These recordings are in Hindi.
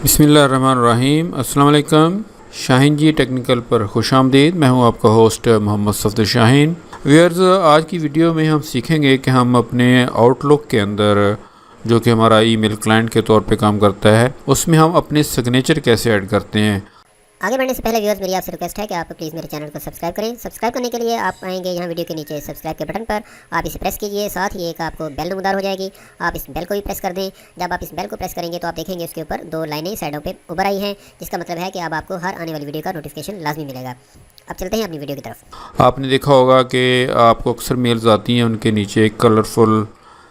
बिस्मिल्लाहिर्रहमानिर्रहीम। अस्सलाम वालेकुम। शाहीन जी टेक्निकल पर खुशामदीद। मैं हूं आपका होस्ट मोहम्मद सफ़दर शाहीन। व्यूअर्स, आज की वीडियो में हम सीखेंगे कि हम अपने आउटलुक के अंदर जो कि हमारा ईमेल क्लाइंट के तौर पे काम करता है, उसमें हम अपने सिग्नेचर कैसे ऐड करते हैं। आगे बढ़ने से पहले व्यूअर्स, मेरी आपसे रिक्वेस्ट है कि आप प्लीज़ मेरे चैनल को सब्सक्राइब करें। सब्सक्राइब करने के लिए आप आएंगे यहाँ वीडियो के नीचे सब्सक्राइब के बटन पर, आप इसे प्रेस कीजिए। साथ ही एक आपको बेल नमूदार हो जाएगी, आप इस बेल को भी प्रेस कर दें। जब आप इस बेल को प्रेस करेंगे तो आप देखेंगे उसके ऊपर दो लाइनें साइडों पर उभर आई हैं, जिसका मतलब है कि अब आपको हर आने वाली वीडियो का नोटिफिकेशन लाजमी मिलेगा। अब चलते हैं अपनी वीडियो की तरफ। आपने देखा होगा कि आपको अक्सर मेल्स आती हैं, उनके नीचे कलरफुल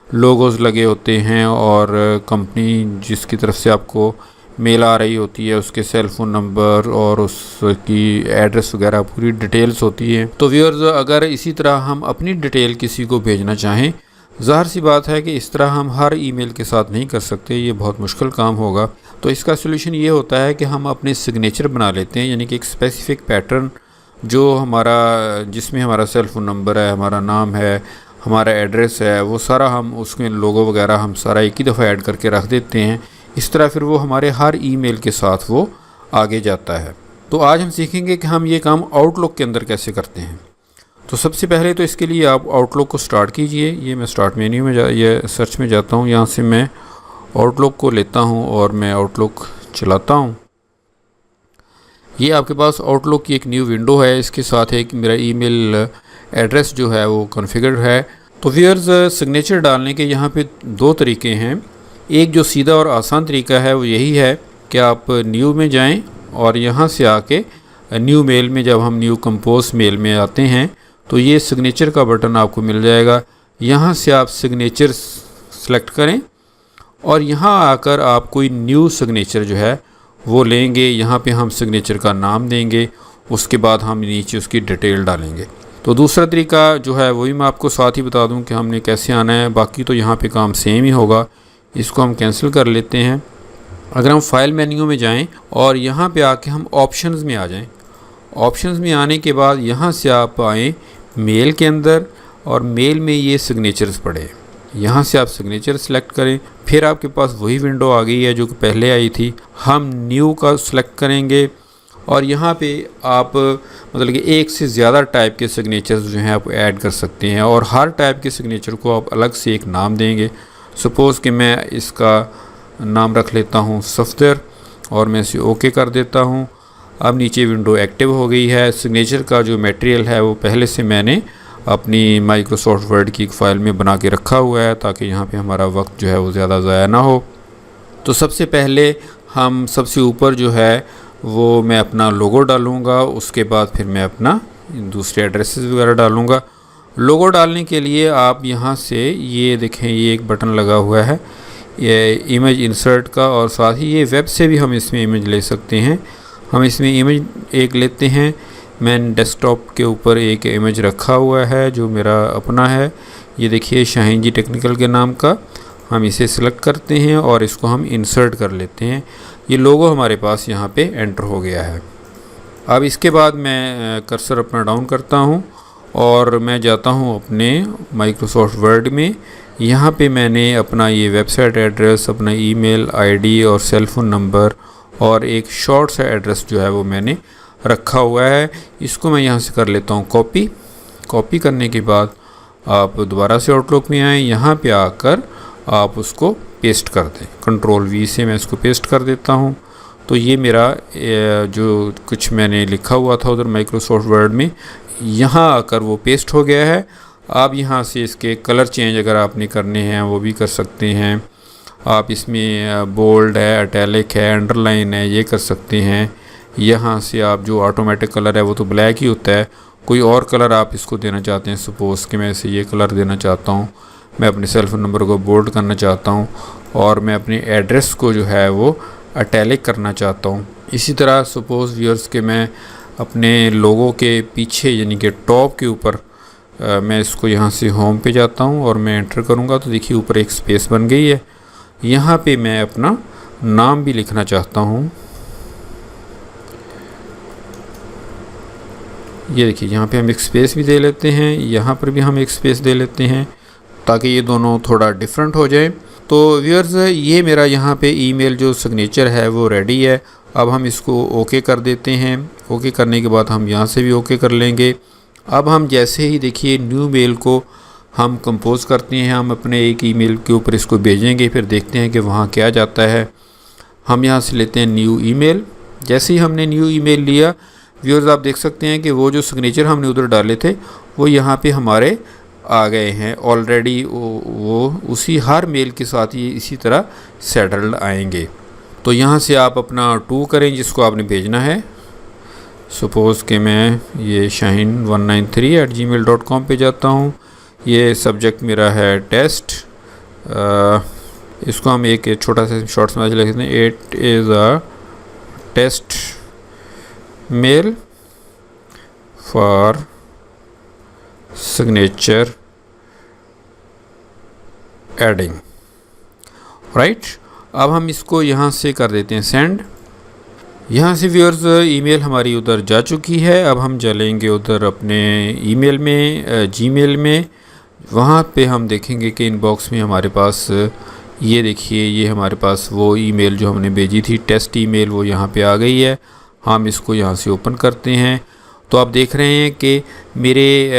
लोगोज लगे होते हैं और कंपनी जिसकी तरफ से आपको मेल आ रही होती है उसके सेल फ़ोन नंबर और उसकी एड्रेस वगैरह पूरी डिटेल्स होती है। तो व्यूअर्स, अगर इसी तरह हम अपनी डिटेल किसी को भेजना चाहें, ज़ाहिर सी बात है कि इस तरह हम हर ईमेल के साथ नहीं कर सकते, ये बहुत मुश्किल काम होगा। तो इसका सोल्यूशन ये होता है कि हम अपने सिग्नेचर बना लेते हैं, यानी कि एक स्पेसिफ़िक पैटर्न जो हमारा जिसमें हमारा सेल फ़ोन नंबर है, हमारा नाम है, हमारा एड्रेस है, वो सारा हम उसमें लोगो वगैरह हम सारा एक ही दफ़ा ऐड करके रख देते हैं। इस तरह फिर वो हमारे हर ईमेल के साथ वो आगे जाता है। तो आज हम सीखेंगे कि हम ये काम आउटलुक के अंदर कैसे करते हैं। तो सबसे पहले तो इसके लिए आप आउटलुक को स्टार्ट कीजिए। ये मैं स्टार्ट मेन्यू में ये सर्च में जाता हूँ, यहाँ से मैं आउटलुक को लेता हूँ और मैं आउटलुक चलाता हूँ। ये आपके पास आउटलुक की एक न्यू विंडो है, इसके साथ एक मेरा ईमेल एड्रेस जो है वो कॉन्फ़िगर है। तो व्यूअर्स, सिग्नेचर डालने के यहाँ पे दो तरीके हैं। एक जो सीधा और आसान तरीका है वो यही है कि आप न्यू में जाएं और यहाँ से आके न्यू मेल में, जब हम न्यू कंपोज मेल में आते हैं तो ये सिग्नेचर का बटन आपको मिल जाएगा। यहाँ से आप सिग्नेचर सेलेक्ट करें और यहाँ आकर आप कोई न्यू सिग्नेचर जो है वो लेंगे। यहाँ पे हम सिग्नेचर का नाम देंगे, उसके बाद हम नीचे उसकी डिटेल डालेंगे। तो दूसरा तरीका जो है वही मैं आपको साथ ही बता दूं कि हमने कैसे आना है, बाकी तो यहाँ पे काम सेम ही होगा। इसको हम कैंसिल कर लेते हैं। अगर हम फाइल मेन्यू में जाएं और यहाँ पे आके हम ऑप्शंस में आ जाएं, ऑप्शंस में आने के बाद यहाँ से आप आएँ मेल के अंदर और मेल में ये सिग्नेचर्स पड़े, यहाँ से आप सिग्नेचर सेलेक्ट करें। फिर आपके पास वही विंडो आ गई है जो कि पहले आई थी। हम न्यू का सिलेक्ट करेंगे और यहाँ पे आप मतलब कि एक से ज़्यादा टाइप के सिग्नेचर्स जो हैं आप ऐड कर सकते हैं और हर टाइप के सिग्नेचर को आप अलग से एक नाम देंगे। सपोज़ कि मैं इसका नाम रख लेता हूँ सफ़दर और मैं इसे ओके कर देता हूँ। अब नीचे विंडो एक्टिव हो गई है। सिग्नेचर का जो मटेरियल है वो पहले से मैंने अपनी माइक्रोसॉफ्ट वर्ड की एक फ़ाइल में बना के रखा हुआ है, ताकि यहाँ पे हमारा वक्त जो है वो ज़्यादा ज़ाया ना हो। तो सबसे पहले हम सबसे ऊपर जो है वो मैं अपना लोगो डालूँगा, उसके बाद फिर मैं अपना दूसरे एड्रेसेस वगैरह डालूँगा। लोगो डालने के लिए आप यहाँ से ये देखें, ये एक बटन लगा हुआ है ये इमेज इंसर्ट का, और साथ ही ये वेब से भी हम इसमें इमेज ले सकते हैं। हम इसमें इमेज एक लेते हैं। मैंने डेस्कटॉप के ऊपर एक इमेज रखा हुआ है जो मेरा अपना है। ये देखिए, शाहीन जी टेक्निकल के नाम का। हम इसे सिलेक्ट करते हैं और इसको हम इंसर्ट कर लेते हैं। ये लोगो हमारे पास यहाँ पे एंटर हो गया है। अब इसके बाद मैं कर्सर अपना डाउन करता हूँ और मैं जाता हूँ अपने माइक्रोसॉफ्ट वर्ड में। यहाँ पे मैंने अपना ये वेबसाइट एड्रेस, अपना ईमेल आईडी और सेल फ़ोन नंबर और एक शॉर्ट सा एड्रेस जो है वो मैंने रखा हुआ है। इसको मैं यहाँ से कर लेता हूँ कॉपी। कॉपी करने के बाद आप दोबारा से आउटलुक में आएँ, यहाँ पे आकर आप उसको पेस्ट कर दें। कंट्रोल वी से मैं इसको पेस्ट कर देता हूँ। तो ये मेरा जो कुछ मैंने लिखा हुआ था उधर माइक्रोसॉफ्ट वर्ड में, यहाँ आकर वो पेस्ट हो गया है। आप यहाँ से इसके कलर चेंज अगर आपने करने हैं वो भी कर सकते हैं। आप इसमें बोल्ड है, इटैलिक है, अंडरलाइन है, ये कर सकते हैं। यहाँ से आप जो ऑटोमेटिक कलर है वो तो ब्लैक ही होता है, कोई और कलर आप इसको देना चाहते हैं। सपोज़ कि मैं इसे ये कलर देना चाहता हूँ, मैं अपने सेल फ़ोन नंबर को बोल्ड करना चाहता हूँ और मैं अपने एड्रेस को जो है वो इटैलिक करना चाहता हूँ। इसी तरह सपोज़ व्यूअर्स के मैं अपने लोगों के पीछे यानी कि टॉप के ऊपर मैं इसको यहाँ से होम पे जाता हूँ और मैं एंटर करूँगा तो देखिए ऊपर एक स्पेस बन गई है। यहाँ पे मैं अपना नाम भी लिखना चाहता हूँ। ये देखिए, यहाँ पे हम एक स्पेस भी दे लेते हैं, यहाँ पर भी हम एक स्पेस दे लेते हैं ताकि ये दोनों थोड़ा डिफरेंट हो जाए। तो व्यूअर्स ये मेरा यहाँ पे ईमेल जो सिग्नेचर है वो रेडी है। अब हम इसको ओके कर देते हैं। ओके करने के बाद हम यहाँ से भी ओके कर लेंगे। अब हम जैसे ही देखिए न्यू मेल को हम कंपोज करते हैं, हम अपने एक ईमेल के ऊपर इसको भेजेंगे, फिर देखते हैं कि वहाँ क्या जाता है। हम यहाँ से लेते हैं न्यू ईमेल। जैसे ही हमने न्यू ईमेल लिया व्यूअर्स आप देख सकते हैं कि वो जो सिग्नेचर हमने उधर डाले थे वो यहाँ पे हमारे आ गए हैं ऑलरेडी। वो उसी हर मेल के साथ ही इसी तरह सेटल्ड आएंगे। तो यहाँ से आप अपना टू करें जिसको आपने भेजना है। सपोज़ कि मैं ये shaheen193@gmail.com पे जाता हूँ। ये सब्जेक्ट मेरा है टेस्ट। इसको हम एक छोटा सा शॉर्ट मैसेज लिख देते हैं, it is a test mail for signature adding, right. अब हम इसको यहाँ से कर देते हैं सेंड। यहाँ से व्यूअर्स ईमेल हमारी उधर जा चुकी है। अब हम चलेंगे उधर अपने ईमेल में, जीमेल में। वहाँ पे हम देखेंगे कि इनबॉक्स में हमारे पास ये देखिए ये हमारे पास वो ईमेल जो हमने भेजी थी टेस्ट ईमेल वो यहाँ पे आ गई है। हम इसको यहाँ से ओपन करते हैं तो आप देख रहे हैं कि मेरे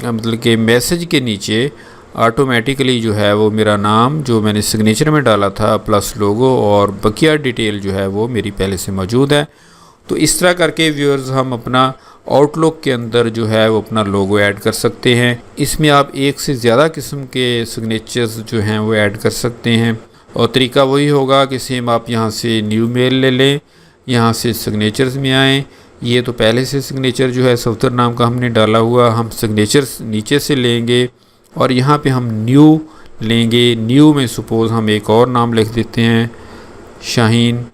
मतलब कि मैसेज के नीचे ऑटोमेटिकली जो है वो मेरा नाम जो मैंने सिग्नेचर में डाला था प्लस लोगो और बकिया डिटेल जो है वो मेरी पहले से मौजूद है। तो इस तरह करके व्यूअर्स हम अपना आउटलुक के अंदर जो है वो अपना लोगो ऐड कर सकते हैं। इसमें आप एक से ज़्यादा किस्म के सिग्नेचर्स जो हैं वो ऐड कर सकते हैं और तरीका वही होगा कि सेम आप यहाँ से न्यू मेल ले लें, यहाँ से सिग्नेचर्स में आएँ। ये तो पहले से सिग्नेचर जो है सफदर नाम का हमने डाला हुआ, हम सिग्नेचर्स नीचे से लेंगे और यहाँ पे हम न्यू लेंगे। न्यू में सपोज़ हम एक और नाम लिख देते हैं शाहीन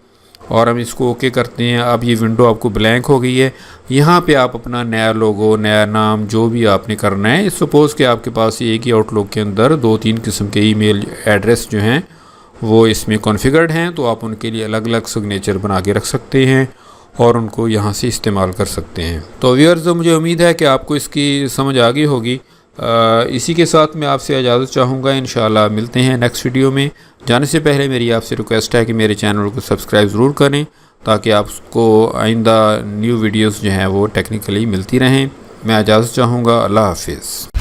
और हम इसको ओके करते हैं। अब ये विंडो आपको ब्लैंक हो गई है। यहाँ पे आप अपना नया लोगो, नया नाम जो भी आपने करना है, सपोज़ कि आपके पास एक ही आउटलुक के अंदर 2-3 किस्म के ईमेल एड्रेस जो हैं वो इसमें कॉन्फ़िगर्ड हैं, तो आप उनके लिए अलग अलग सिग्नेचर बना के रख सकते हैं और उनको यहाँ से इस्तेमाल कर सकते हैं। तो व्यूअर्स मुझे उम्मीद है कि आपको इसकी समझ आ गई होगी। इसी के साथ मैं आपसे इजाज़त चाहूँगा। इंशाल्लाह मिलते हैं नेक्स्ट वीडियो में। जाने से पहले मेरी आपसे रिक्वेस्ट है कि मेरे चैनल को सब्सक्राइब ज़रूर करें ताकि आपको आइंदा न्यू वीडियोस जो हैं वो टेक्निकली मिलती रहें। मैं इजाज़त चाहूँगा। अल्लाह हाफिज़।